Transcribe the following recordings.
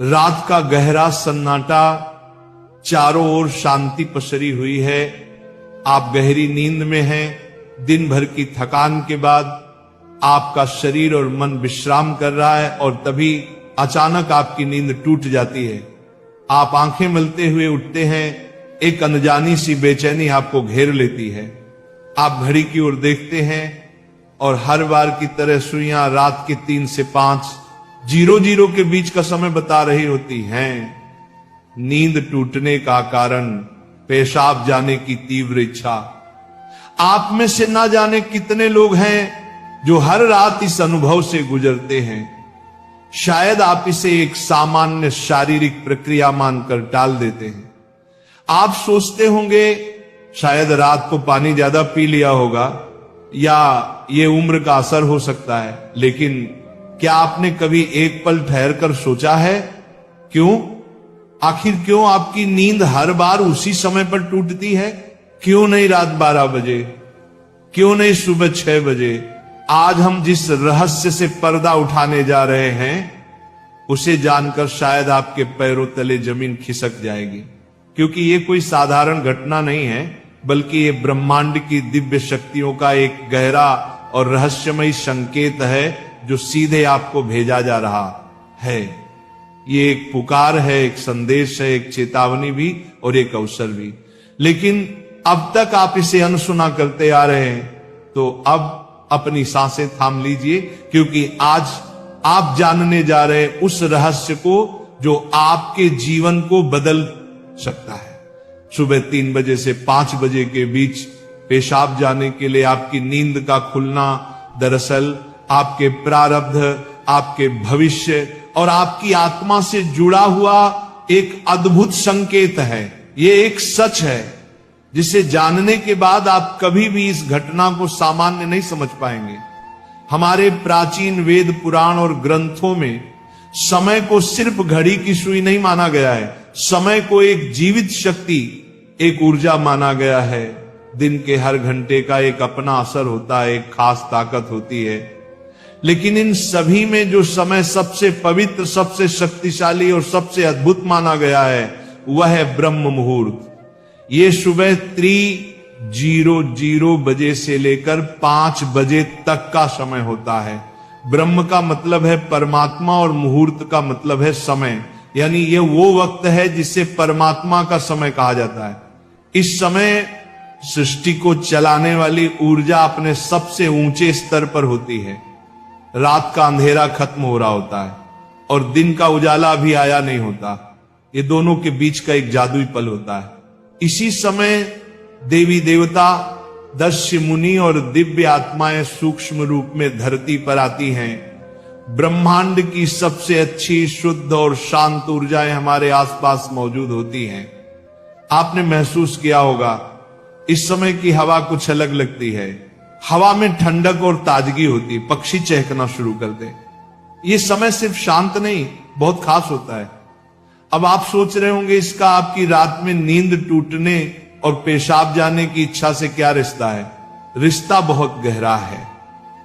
रात का गहरा सन्नाटा, चारों ओर शांति पसरी हुई है। आप गहरी नींद में हैं। दिन भर की थकान के बाद आपका शरीर और मन विश्राम कर रहा है और तभी अचानक आपकी नींद टूट जाती है। आप आंखें मलते हुए उठते हैं। एक अनजानी सी बेचैनी आपको घेर लेती है। आप घड़ी की ओर देखते हैं और हर बार की तरह सुइयां रात के 3 से 5 00 के बीच का समय बता रही होती हैं। नींद टूटने का कारण पेशाब जाने की तीव्र इच्छा। आप में से ना जाने कितने लोग हैं जो हर रात इस अनुभव से गुजरते हैं। शायद आप इसे एक सामान्य शारीरिक प्रक्रिया मानकर टाल देते हैं। आप सोचते होंगे शायद रात को पानी ज्यादा पी लिया होगा या ये उम्र का असर हो सकता है, लेकिन क्या आपने कभी एक पल ठहर कर सोचा है आखिर क्यों आपकी नींद हर बार उसी समय पर टूटती है? क्यों नहीं रात 12 बजे, क्यों नहीं सुबह 6 बजे? आज हम जिस रहस्य से पर्दा उठाने जा रहे हैं उसे जानकर शायद आपके पैरों तले जमीन खिसक जाएगी, क्योंकि ये कोई साधारण घटना नहीं है, बल्कि ये ब्रह्मांड की दिव्य शक्तियों का एक गहरा और रहस्यमयी संकेत है जो सीधे आपको भेजा जा रहा है। ये एक पुकार है, एक संदेश है, एक चेतावनी भी और एक अवसर भी। लेकिन अब तक आप इसे अनसुना करते आ रहे हैं, तो अब अपनी सांसें थाम लीजिए, क्योंकि आज आप जानने जा रहे हैं उस रहस्य को जो आपके जीवन को बदल सकता है। सुबह 3 बजे से 5 बजे के बीच पेशाब जाने के लिए आपकी नींद का खुलना दरअसल आपके प्रारब्ध, आपके भविष्य और आपकी आत्मा से जुड़ा हुआ एक अद्भुत संकेत है। ये एक सच है जिसे जानने के बाद आप कभी भी इस घटना को सामान्य नहीं समझ पाएंगे। हमारे प्राचीन वेद पुराण और ग्रंथों में समय को सिर्फ घड़ी की सुई नहीं माना गया है। समय को एक जीवित शक्ति, एक ऊर्जा माना गया है। दिन के हर घंटे का एक अपना असर होता है, एक खास ताकत होती है। लेकिन इन सभी में जो समय सबसे पवित्र, सबसे शक्तिशाली और सबसे अद्भुत माना गया है वह है ब्रह्म मुहूर्त। ये सुबह 3:00 बजे से लेकर 5 बजे तक का समय होता है। ब्रह्म का मतलब है परमात्मा और मुहूर्त का मतलब है समय, यानी ये वो वक्त है जिसे परमात्मा का समय कहा जाता है। इस समय सृष्टि को चलाने वाली ऊर्जा अपने सबसे ऊंचे स्तर पर होती है। रात का अंधेरा खत्म हो रहा होता है और दिन का उजाला अभी आया नहीं होता। ये दोनों के बीच का एक जादुई पल होता है। इसी समय देवी देवता, दस्य मुनि और दिव्य आत्माएं सूक्ष्म रूप में धरती पर आती हैं। ब्रह्मांड की सबसे अच्छी, शुद्ध और शांत ऊर्जाएं हमारे आसपास मौजूद होती हैं। आपने महसूस किया होगा इस समय की हवा कुछ अलग लगती है। हवा में ठंडक और ताजगी होती है, पक्षी चहकना शुरू कर दे। ये समय सिर्फ शांत नहीं, बहुत खास होता है। अब आप सोच रहे होंगे इसका आपकी रात में नींद टूटने और पेशाब जाने की इच्छा से क्या रिश्ता है? रिश्ता बहुत गहरा है।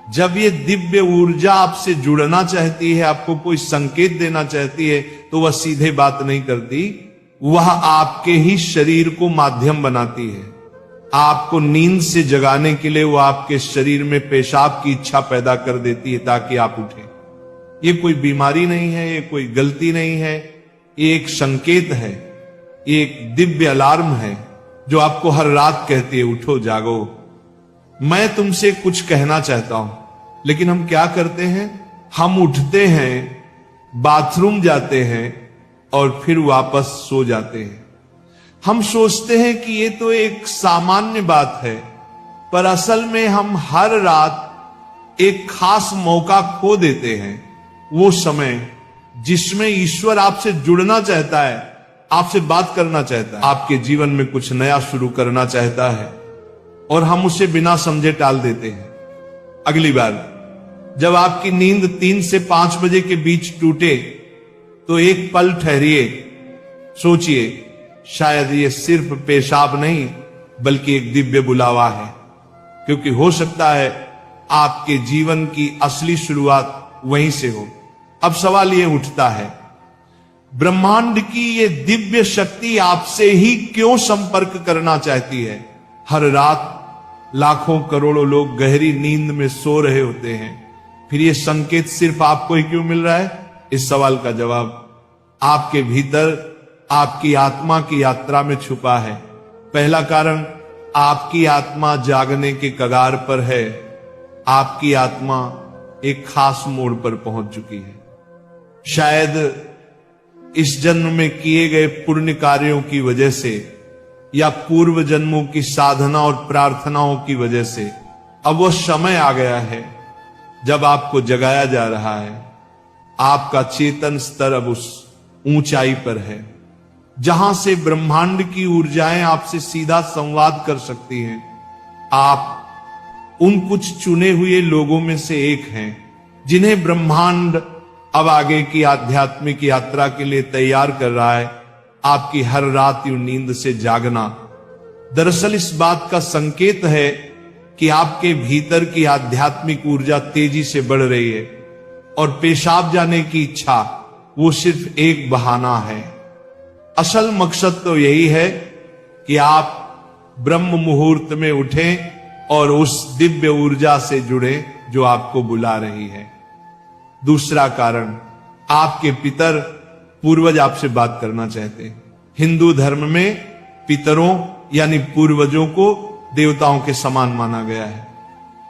जब ये दिव्य ऊर्जा आपसे जुड़ना चाहती है, आपको कोई संकेत देना चाहती है, तो वह सीधे बात नहीं करती, वह आपके ही शरीर को माध्यम बनाती है। आपको नींद से जगाने के लिए वो आपके शरीर में पेशाब की इच्छा पैदा कर देती है ताकि आप उठें। ये कोई बीमारी नहीं है, ये कोई गलती नहीं है, ये एक संकेत है, ये एक दिव्य अलार्म है जो आपको हर रात कहती है उठो, जागो। मैं तुमसे कुछ कहना चाहता हूं, लेकिन हम क्या करते हैं? हम उठते हैं, बाथरूम जाते हैं और फिर वापस सो जाते हैं। हम सोचते हैं कि ये तो एक सामान्य बात है, पर असल में हम हर रात एक खास मौका खो देते हैं। वो समय जिसमें ईश्वर आपसे जुड़ना चाहता है, आपसे बात करना चाहता है, आपके जीवन में कुछ नया शुरू करना चाहता है, और हम उसे बिना समझे टाल देते हैं। अगली बार जब आपकी नींद 3 से 5 बजे के बीच टूटे तो एक पल ठहरिए, सोचिए, शायद ये सिर्फ पेशाब नहीं बल्कि एक दिव्य बुलावा है, क्योंकि हो सकता है आपके जीवन की असली शुरुआत वहीं से हो। अब सवाल ये उठता है, ब्रह्मांड की ये दिव्य शक्ति आपसे ही क्यों संपर्क करना चाहती है? हर रात लाखों करोड़ों लोग गहरी नींद में सो रहे होते हैं, फिर ये संकेत सिर्फ आपको ही क्यों मिल रहा है? इस सवाल का जवाब आपके भीतर आपकी आत्मा की यात्रा में छुपा है। पहला कारण, आपकी आत्मा जागने के कगार पर है। आपकी आत्मा एक खास मोड़ पर पहुंच चुकी है। शायद इस जन्म में किए गए पुण्य कार्यों की वजह से या पूर्व जन्मों की साधना और प्रार्थनाओं की वजह से अब वो समय आ गया है जब आपको जगाया जा रहा है। आपका चेतन स्तर अब उस ऊंचाई पर है जहां से ब्रह्मांड की ऊर्जाएं आपसे सीधा संवाद कर सकती हैं। आप उन कुछ चुने हुए लोगों में से एक हैं जिन्हें ब्रह्मांड अब आगे की आध्यात्मिक यात्रा के लिए तैयार कर रहा है। आपकी हर रात यूं नींद से जागना दरअसल इस बात का संकेत है कि आपके भीतर की आध्यात्मिक ऊर्जा तेजी से बढ़ रही है और पेशाब जाने की इच्छा वो सिर्फ एक बहाना है। असल मकसद तो यही है कि आप ब्रह्म मुहूर्त में उठें और उस दिव्य ऊर्जा से जुड़े जो आपको बुला रही है। दूसरा कारण, आपके पितर पूर्वज आपसे बात करना चाहते हैं। हिंदू धर्म में पितरों यानी पूर्वजों को देवताओं के समान माना गया है।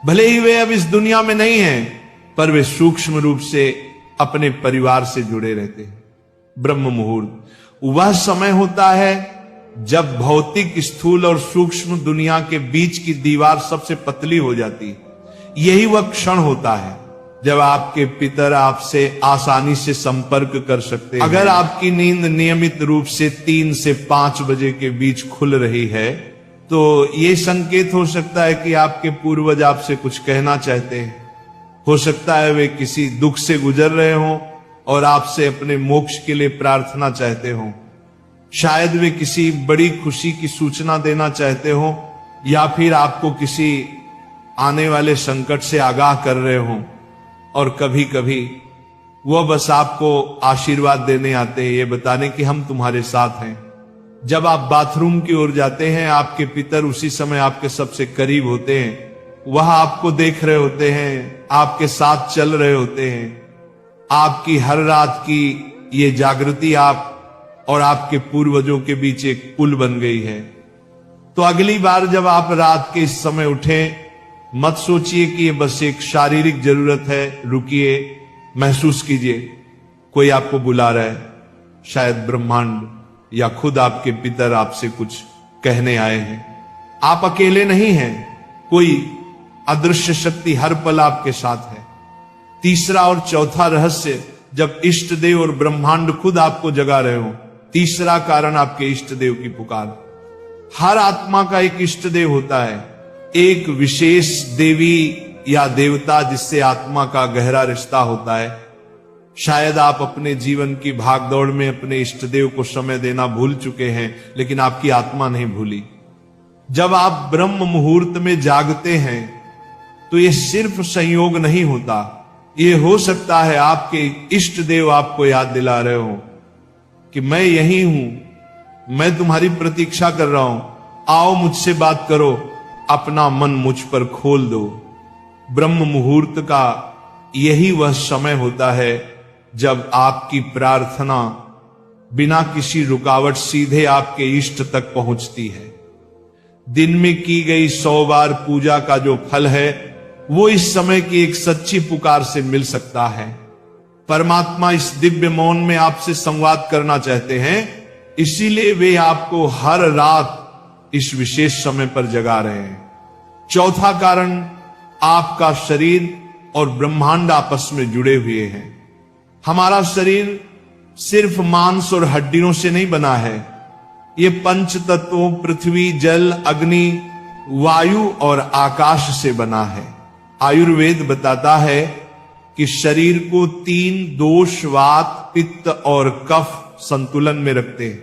भले ही वे अब इस दुनिया में नहीं हैं, पर वे सूक्ष्म रूप से अपने परिवार से जुड़े रहते हैं। ब्रह्म मुहूर्त वह समय होता है जब भौतिक, स्थूल और सूक्ष्म दुनिया के बीच की दीवार सबसे पतली हो जाती है। यही वह क्षण होता है जब आपके पितर आपसे आसानी से संपर्क कर सकते हैं। अगर आपकी नींद नियमित रूप से 3 से 5 बजे के बीच खुल रही है तो यह संकेत हो सकता है कि आपके पूर्वज आपसे कुछ कहना चाहते हैं। हो सकता है वे किसी दुख से गुजर रहे हों और आपसे अपने मोक्ष के लिए प्रार्थना चाहते हो। शायद वे किसी बड़ी खुशी की सूचना देना चाहते हो या फिर आपको किसी आने वाले संकट से आगाह कर रहे हो। और कभी कभी वह बस आपको आशीर्वाद देने आते हैं, ये बताने कि हम तुम्हारे साथ हैं। जब आप बाथरूम की ओर जाते हैं, आपके पितर उसी समय आपके सबसे करीब होते हैं। वह आपको देख रहे होते हैं, आपके साथ चल रहे होते हैं। आपकी हर रात की ये जागृति आप और आपके पूर्वजों के बीच एक पुल बन गई है। तो अगली बार जब आप रात के इस समय उठें, मत सोचिए कि ये बस एक शारीरिक जरूरत है। रुकिए, महसूस कीजिए कोई आपको बुला रहा है। शायद ब्रह्मांड या खुद आपके पितर आपसे कुछ कहने आए हैं। आप अकेले नहीं हैं, कोई अदृश्य शक्ति हर पल आपके साथ है। तीसरा और चौथा रहस्य, जब इष्ट देव और ब्रह्मांड खुद आपको जगा रहे हो। तीसरा कारण, आपके इष्ट देव की पुकार। हर आत्मा का एक इष्ट देव होता है, एक विशेष देवी या देवता जिससे आत्मा का गहरा रिश्ता होता है। शायद आप अपने जीवन की भागदौड़ में अपने इष्ट देव को समय देना भूल चुके हैं, लेकिन आपकी आत्मा नहीं भूली। जब आप ब्रह्म मुहूर्त में जागते हैं तो यह सिर्फ संयोग नहीं होता, ये हो सकता है आपके इष्ट देव आपको याद दिला रहे हो कि मैं यही हूं, मैं तुम्हारी प्रतीक्षा कर रहा हूं, आओ मुझसे बात करो, अपना मन मुझ पर खोल दो। ब्रह्म मुहूर्त का यही वह समय होता है जब आपकी प्रार्थना बिना किसी रुकावट सीधे आपके इष्ट तक पहुंचती है। दिन में की गई 100 बार पूजा का जो फल है वो इस समय की एक सच्ची पुकार से मिल सकता है। परमात्मा इस दिव्य मौन में आपसे संवाद करना चाहते हैं, इसीलिए वे आपको हर रात इस विशेष समय पर जगा रहे हैं। चौथा कारण, आपका शरीर और ब्रह्मांड आपस में जुड़े हुए हैं। हमारा शरीर सिर्फ मांस और हड्डियों से नहीं बना है, ये पंच तत्वों पृथ्वी, जल, अग्नि, वायु और आकाश से बना है। आयुर्वेद बताता है कि शरीर को 3 दोष, वात, पित्त और कफ संतुलन में रखते हैं।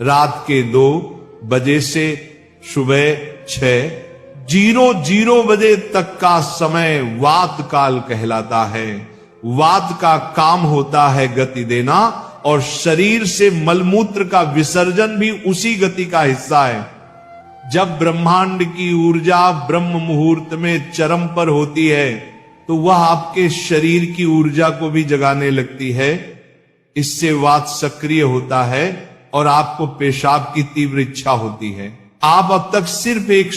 रात के 2 बजे से सुबह 6:00 बजे तक का समय वात काल कहलाता है। वात का काम होता है गति देना, और शरीर से मलमूत्र का विसर्जन भी उसी गति का हिस्सा है। जब ब्रह्मांड की ऊर्जा ब्रह्म मुहूर्त में चरम पर होती है तो वह आपके शरीर की ऊर्जा को भी जगाने लगती है। इससे वात सक्रिय होता है और आपको पेशाब की तीव्र इच्छा होती है। आप अब तक सिर्फ एक